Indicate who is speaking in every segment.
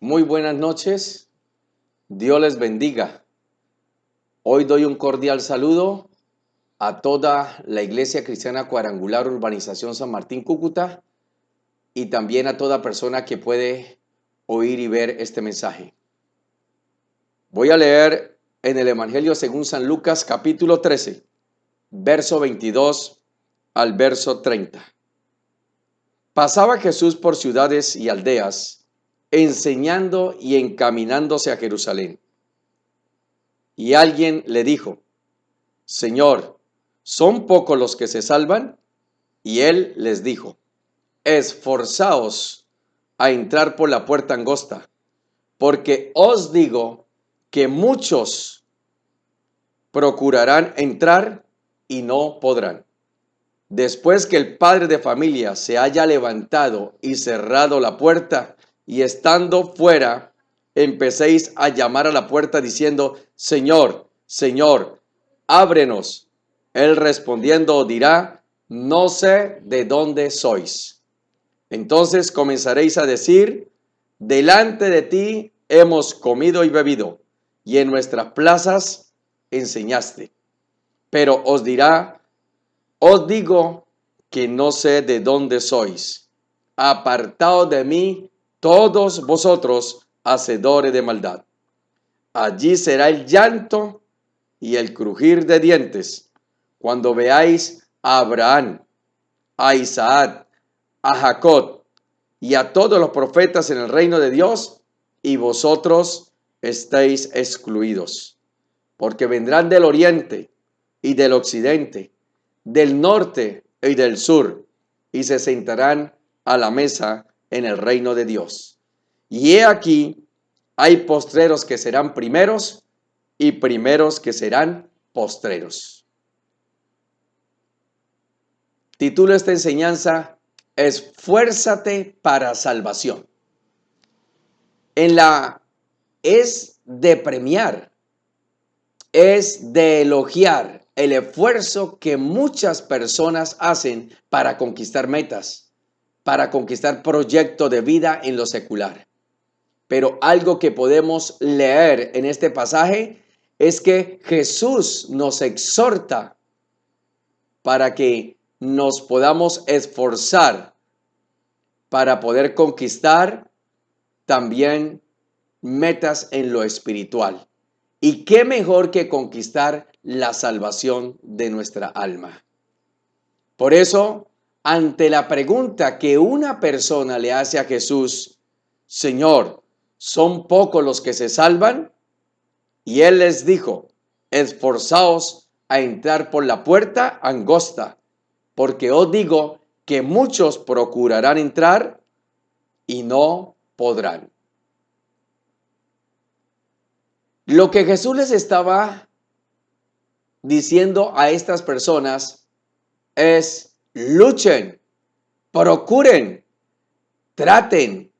Speaker 1: Muy buenas noches, Dios les bendiga. Hoy doy un cordial saludo a toda la Iglesia Cristiana Cuadrangular Urbanización San Martín, Cúcuta, y también a toda persona que puede oír y ver este mensaje. Voy a leer en el Evangelio según San Lucas, capítulo 13, verso 22 al verso 30. Pasaba Jesús por ciudades y aldeas, enseñando y encaminándose a Jerusalén. Y alguien le dijo: Señor, ¿son pocos los que se salvan? Y él les dijo: Esforzaos a entrar por la puerta angosta, porque os digo que muchos procurarán entrar y no podrán. Después que el padre de familia se haya levantado y cerrado la puerta, y estando fuera, empecéis a llamar a la puerta diciendo: Señor, Señor, ábrenos. Él respondiendo dirá: no sé de dónde sois. Entonces comenzaréis a decir: delante de ti hemos comido y bebido, y en nuestras plazas enseñaste. Pero os dirá: os digo que no sé de dónde sois. Apartaos de mí, todos vosotros, hacedores de maldad. Allí será el llanto y el crujir de dientes, cuando veáis a Abraham, a Isaac, a Jacob y a todos los profetas en el reino de Dios, y vosotros estéis excluidos. Porque vendrán del oriente y del occidente, del norte y del sur, y se sentarán a la mesa en el reino de Dios. Y he aquí, hay postreros que serán primeros, y primeros que serán postreros. Titulo esta enseñanza: Esfuérzate para salvación. Es de premiar, es de elogiar el esfuerzo que muchas personas hacen para conquistar metas, para conquistar proyectos de vida en lo secular. Pero algo que podemos leer en este pasaje es que Jesús nos exhorta para que nos podamos esforzar para poder conquistar también metas en lo espiritual. ¿Y qué mejor que conquistar la salvación de nuestra alma? Por eso, ante la pregunta que una persona le hace a Jesús: Señor, ¿son pocos los que se salvan? Y él les dijo: esforzaos a entrar por la puerta angosta, porque os digo que muchos procurarán entrar y no podrán. Lo que Jesús les estaba diciendo a estas personas es: luchen, procuren, traten,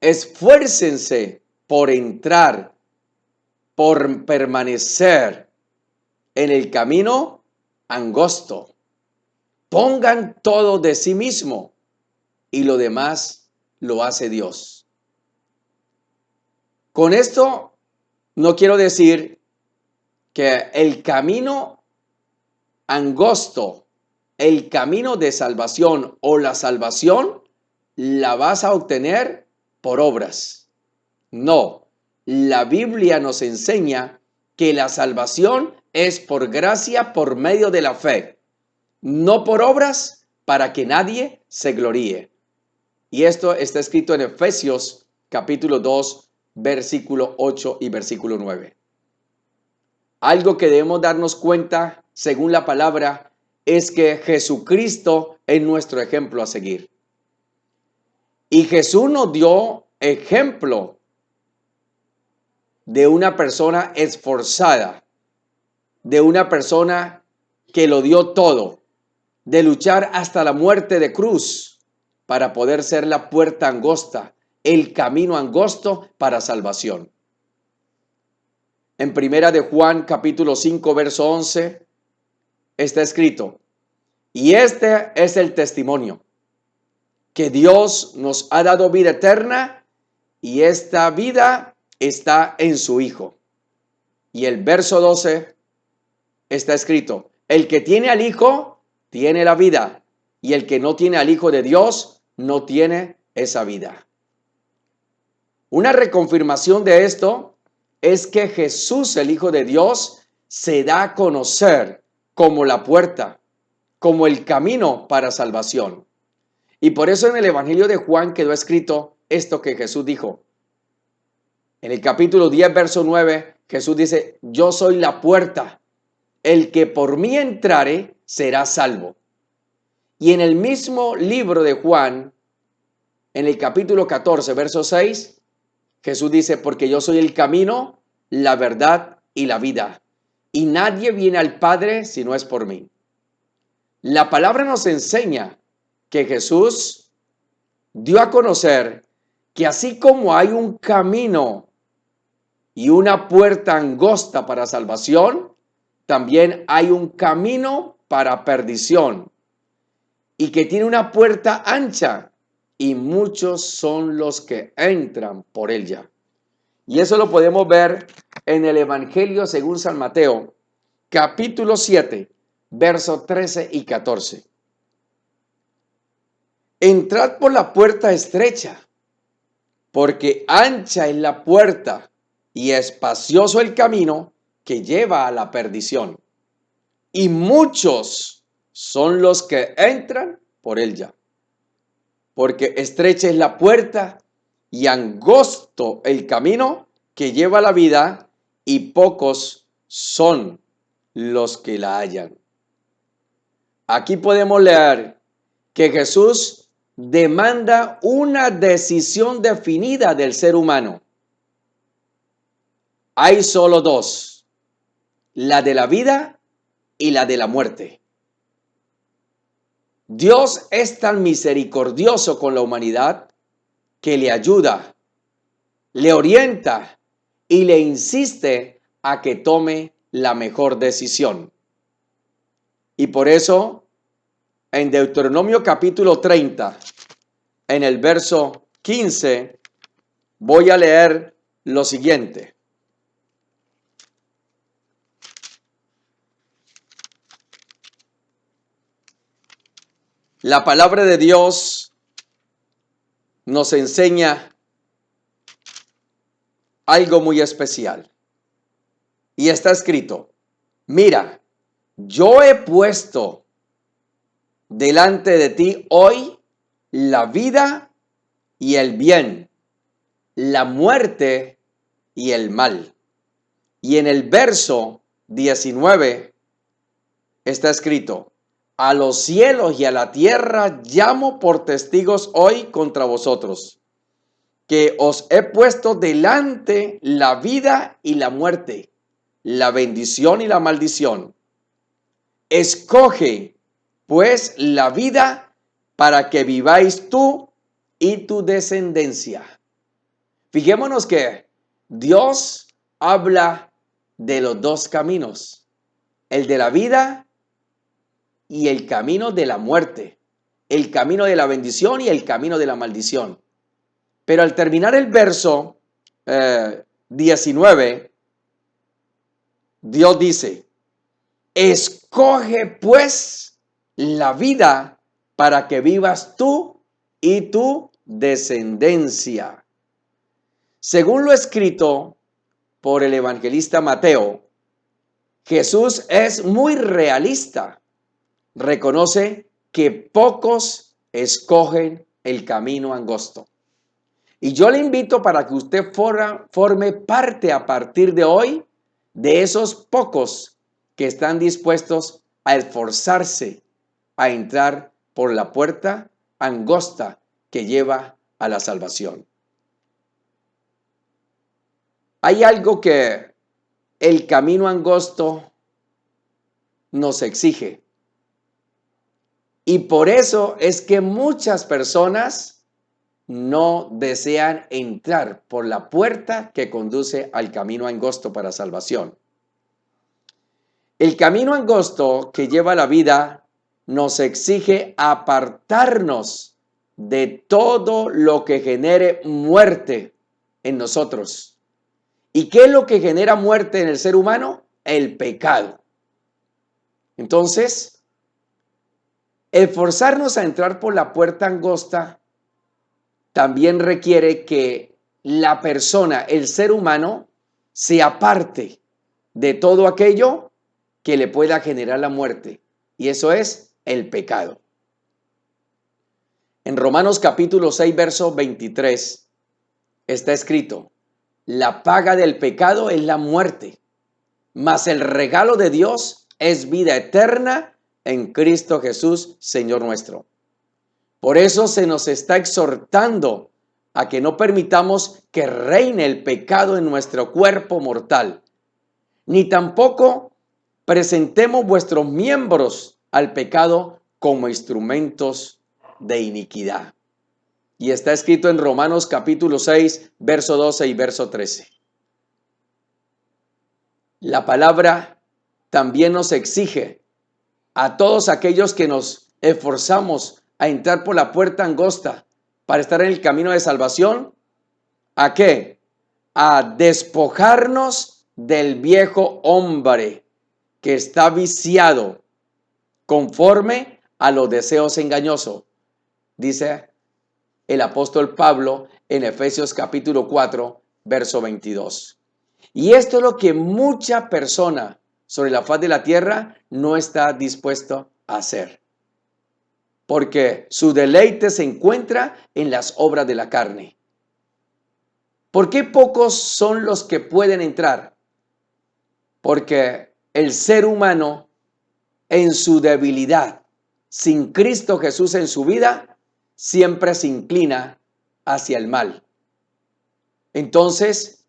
Speaker 1: esfuércense por entrar, por permanecer en el camino angosto. Pongan todo de sí mismo y lo demás lo hace Dios. Con esto no quiero decir que el camino angosto, el camino de salvación o la salvación la vas a obtener por obras. No, la Biblia nos enseña que la salvación es por gracia, por medio de la fe, no por obras, para que nadie se gloríe. Y esto está escrito en Efesios capítulo 2, versículo 8 y versículo 9. Algo que debemos darnos cuenta, según la palabra, es que Jesucristo es nuestro ejemplo a seguir. Y Jesús nos dio ejemplo de una persona esforzada, de una persona que lo dio todo, de luchar hasta la muerte de cruz para poder ser la puerta angosta, el camino angosto para salvación. En primera de Juan capítulo 5 verso 11 está escrito: y este es el testimonio, que Dios nos ha dado vida eterna y esta vida está en su Hijo. Y el verso 12 está escrito: el que tiene al Hijo tiene la vida, y el que no tiene al Hijo de Dios no tiene esa vida. Una reconfirmación de esto es que Jesús, el Hijo de Dios, se da a conocer como la puerta, como el camino para salvación. Y por eso en el Evangelio de Juan quedó escrito esto que Jesús dijo. En el capítulo 10, verso 9, Jesús dice: yo soy la puerta, el que por mí entrare será salvo. Y en el mismo libro de Juan, en el capítulo 14, verso 6, Jesús dice: porque yo soy el camino, la verdad y la vida, y nadie viene al Padre si no es por mí. La palabra nos enseña que Jesús dio a conocer que así como hay un camino y una puerta angosta para salvación, también hay un camino para perdición, y que tiene una puerta ancha, y muchos son los que entran por ella. Y eso lo podemos ver en el Evangelio según San Mateo, capítulo 7, versos 13 y 14. Entrad por la puerta estrecha, porque ancha es la puerta y espacioso el camino que lleva a la perdición, y muchos son los que entran por ella. Porque estrecha es la puerta y angosto el camino que lleva a la vida, y pocos son los que la hallan. Aquí podemos leer que Jesús demanda una decisión definida del ser humano. Hay solo dos: la de la vida y la de la muerte. Dios es tan misericordioso con la humanidad que le ayuda, le orienta y le insiste a que tome la mejor decisión. Y por eso, en Deuteronomio capítulo 30, en el verso 15, voy a leer lo siguiente. La palabra de Dios nos enseña algo muy especial. Y está escrito: mira, yo he puesto delante de ti hoy la vida y el bien, la muerte y el mal. Y en el verso 19 está escrito: a los cielos y a la tierra llamo por testigos hoy contra vosotros, que os he puesto delante la vida y la muerte, la bendición y la maldición. Escoge, pues, la vida para que viváis tú y tu descendencia. Fijémonos que Dios habla de los dos caminos: el de la vida y el camino de la muerte, el camino de la bendición y el camino de la maldición. Pero al terminar el verso 19, Dios dice: escoge pues la vida para que vivas tú y tu descendencia. Según lo escrito por el evangelista Mateo, Jesús es muy realista. Reconoce que pocos escogen el camino angosto. Y yo le invito para que usted forme parte a partir de hoy de esos pocos que están dispuestos a esforzarse a entrar por la puerta angosta que lleva a la salvación. Hay algo que el camino angosto nos exige. Y por eso es que muchas personas no desean entrar por la puerta que conduce al camino angosto para salvación. El camino angosto que lleva a la vida nos exige apartarnos de todo lo que genere muerte en nosotros. ¿Y qué es lo que genera muerte en el ser humano? El pecado. Entonces, esforzarnos a entrar por la puerta angosta también requiere que la persona, el ser humano, se aparte de todo aquello que le pueda generar la muerte. Y eso es el pecado. En Romanos capítulo 6, verso 23, está escrito: la paga del pecado es la muerte, mas el regalo de Dios es vida eterna en Cristo Jesús, Señor nuestro. Por eso se nos está exhortando a que no permitamos que reine el pecado en nuestro cuerpo mortal, ni tampoco presentemos vuestros miembros al pecado como instrumentos de iniquidad. Y está escrito en Romanos capítulo 6, verso 12 y verso 13. La palabra también nos exige a todos aquellos que nos esforzamos a entrar por la puerta angosta para estar en el camino de salvación, ¿a qué? A despojarnos del viejo hombre que está viciado conforme a los deseos engañosos, dice el apóstol Pablo en Efesios capítulo 4, verso 22. Y esto es lo que mucha persona sobre la faz de la tierra no está dispuesto a hacer, porque su deleite se encuentra en las obras de la carne. ¿Por qué pocos son los que pueden entrar? Porque el ser humano en su debilidad, sin Cristo Jesús en su vida, siempre se inclina hacia el mal. Entonces,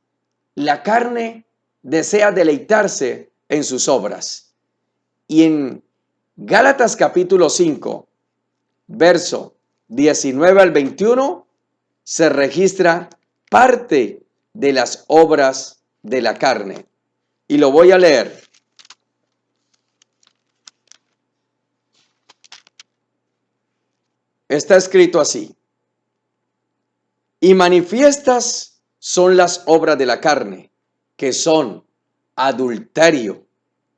Speaker 1: la carne desea deleitarse en sus obras. Y en Gálatas capítulo 5, verso 19 al 21, se registra parte de las obras de la carne. Y lo voy a leer. Está escrito así: y manifiestas son las obras de la carne, que son adulterio,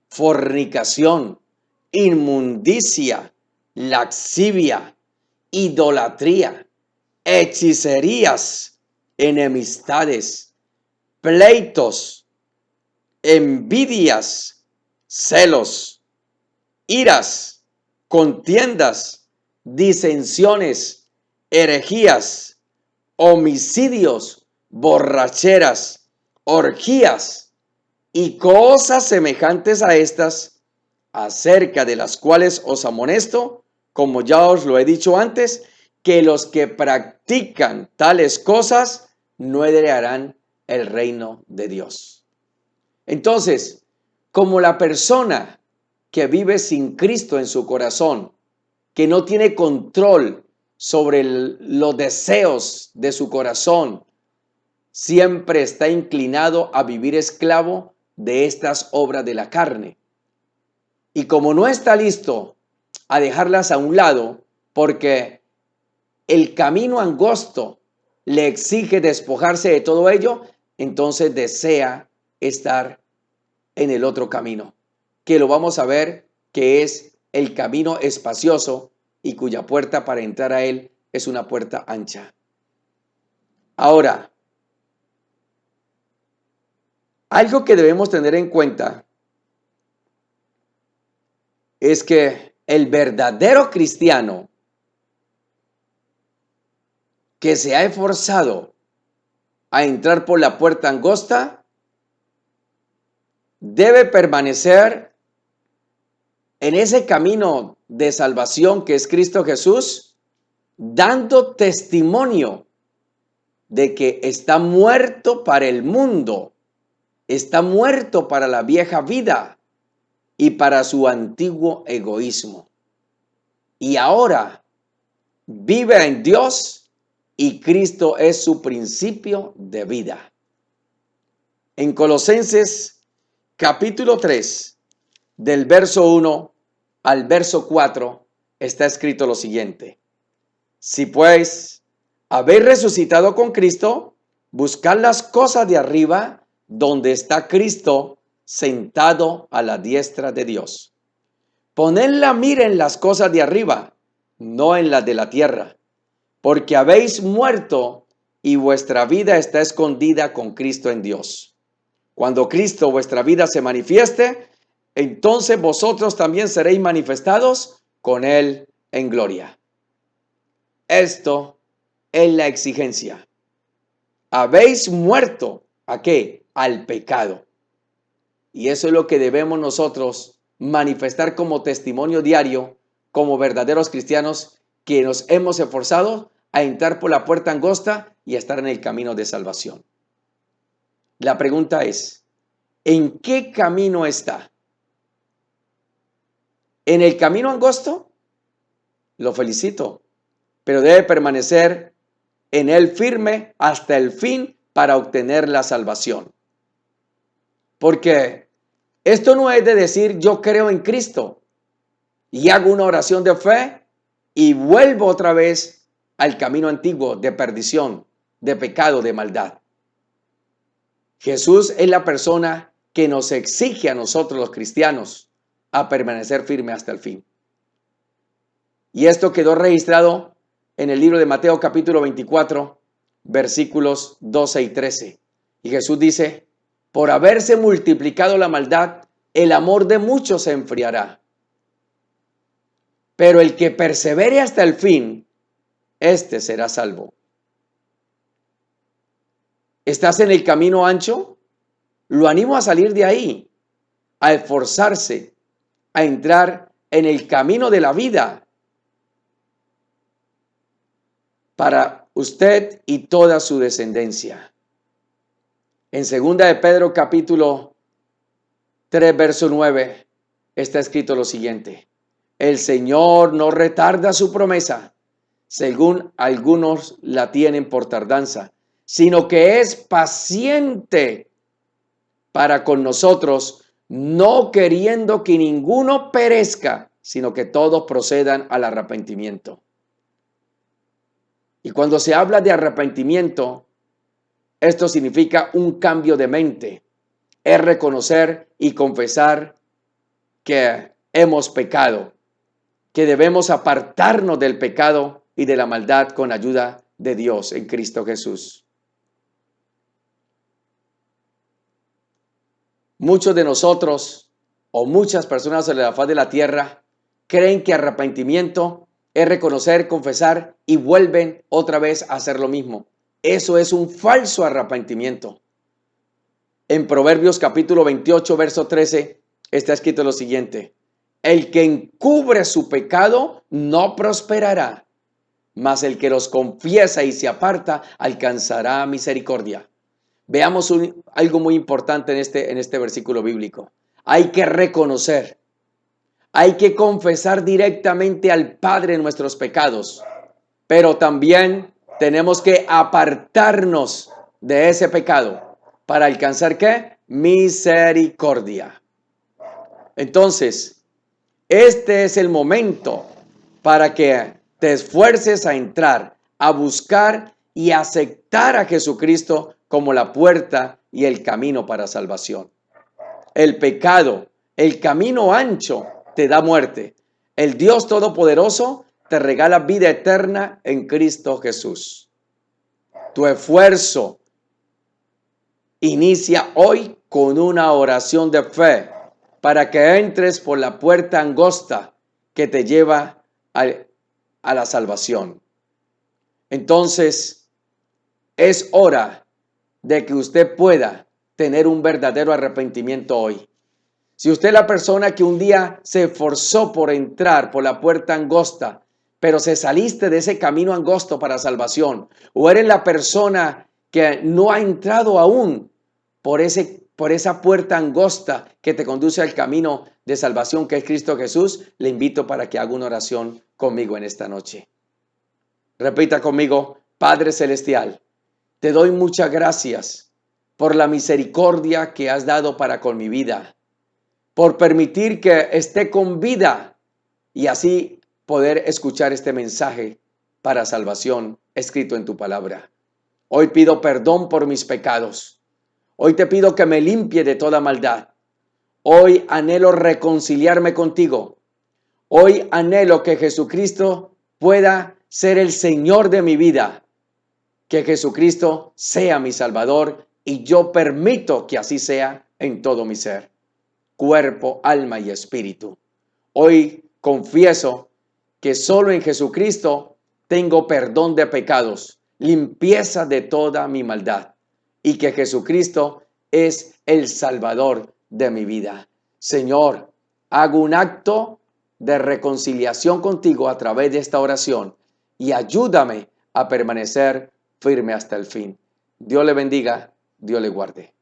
Speaker 1: fornicación, inmundicia, lascivia, idolatría, hechicerías, enemistades, pleitos, envidias, celos, iras, contiendas, disensiones, herejías, homicidios, borracheras, orgías y cosas semejantes a estas, acerca de las cuales os amonesto, como ya os lo he dicho antes, que los que practican tales cosas no heredarán el reino de Dios. Entonces, como la persona que vive sin Cristo en su corazón, que no tiene control sobre los deseos de su corazón, siempre está inclinado a vivir esclavo de estas obras de la carne. Y como no está listo a dejarlas a un lado, porque el camino angosto le exige despojarse de todo ello, entonces desea estar en el otro camino, que lo vamos a ver que es el camino espacioso y cuya puerta para entrar a él es una puerta ancha. Ahora, algo que debemos tener en cuenta es que el verdadero cristiano que se ha esforzado a entrar por la puerta angosta debe permanecer en ese camino de salvación que es Cristo Jesús, dando testimonio de que está muerto para el mundo, está muerto para la vieja vida y para su antiguo egoísmo. Y ahora vive en Dios y Cristo es su principio de vida. En Colosenses capítulo 3, del verso 1 al verso 4, está escrito lo siguiente: si pues habéis resucitado con Cristo, buscar las cosas de arriba, donde está Cristo sentado a la diestra de Dios. Poned la mira en las cosas de arriba, no en las de la tierra, porque habéis muerto y vuestra vida está escondida con Cristo en Dios. Cuando Cristo, vuestra vida, se manifieste, entonces vosotros también seréis manifestados con Él en gloria. Esto es la exigencia. Habéis muerto, ¿a qué? Al pecado. Y eso es lo que debemos nosotros manifestar como testimonio diario, como verdaderos cristianos que nos hemos esforzado a entrar por la puerta angosta y a estar en el camino de salvación. La pregunta es, ¿en qué camino está? ¿En el camino angosto? Lo felicito, pero debe permanecer en él firme hasta el fin para obtener la salvación. Porque esto no es de decir yo creo en Cristo y hago una oración de fe y vuelvo otra vez al camino antiguo de perdición, de pecado, de maldad. Jesús es la persona que nos exige a nosotros los cristianos a permanecer firme hasta el fin. Y esto quedó registrado en el libro de Mateo capítulo 24, versículos 12 y 13. Y Jesús dice, por haberse multiplicado la maldad, el amor de muchos se enfriará. Pero el que persevere hasta el fin, éste será salvo. ¿Estás en el camino ancho? Lo animo a salir de ahí, a esforzarse, a entrar en el camino de la vida para usted y toda su descendencia. En 2 de Pedro capítulo 3, verso 9, está escrito lo siguiente. El Señor no retarda su promesa, según algunos la tienen por tardanza, sino que es paciente para con nosotros, no queriendo que ninguno perezca, sino que todos procedan al arrepentimiento. Y cuando se habla de arrepentimiento, esto significa un cambio de mente. Es reconocer y confesar que hemos pecado, que debemos apartarnos del pecado y de la maldad con ayuda de Dios en Cristo Jesús. Muchos de nosotros o muchas personas en la faz de la tierra creen que arrepentimiento es reconocer, confesar y vuelven otra vez a hacer lo mismo. Eso es un falso arrepentimiento. En Proverbios capítulo 28, verso 13, está escrito lo siguiente. El que encubre su pecado no prosperará, mas el que los confiesa y se aparta alcanzará misericordia. Veamos algo muy importante en este versículo bíblico. Hay que reconocer, hay que confesar directamente al Padre nuestros pecados, pero también tenemos que apartarnos de ese pecado para alcanzar ¿qué? Misericordia. Entonces, este es el momento para que te esfuerces a entrar, a buscar y aceptar a Jesucristo como la puerta y el camino para salvación. El pecado, el camino ancho te da muerte. El Dios Todopoderoso te regala vida eterna en Cristo Jesús. Tu esfuerzo inicia hoy con una oración de fe para que entres por la puerta angosta que te lleva a la salvación. Entonces, es hora de que usted pueda tener un verdadero arrepentimiento hoy. Si usted es la persona que un día se esforzó por entrar por la puerta angosta, pero se saliste de ese camino angosto para salvación, o eres la persona que no ha entrado aún por esa puerta angosta que te conduce al camino de salvación que es Cristo Jesús, le invito para que haga una oración conmigo en esta noche. Repita conmigo, Padre Celestial, te doy muchas gracias por la misericordia que has dado para con mi vida, por permitir que esté con vida y así poder escuchar este mensaje para salvación escrito en tu palabra. Hoy pido perdón por mis pecados. Hoy te pido que me limpie de toda maldad. Hoy anhelo reconciliarme contigo. Hoy anhelo que Jesucristo pueda ser el Señor de mi vida. Que Jesucristo sea mi Salvador y yo permito que así sea en todo mi ser, cuerpo, alma y espíritu. Hoy confieso que solo en Jesucristo tengo perdón de pecados, limpieza de toda mi maldad y que Jesucristo es el Salvador de mi vida. Señor, hago un acto de reconciliación contigo a través de esta oración y ayúdame a permanecer firme hasta el fin. Dios le bendiga, Dios le guarde.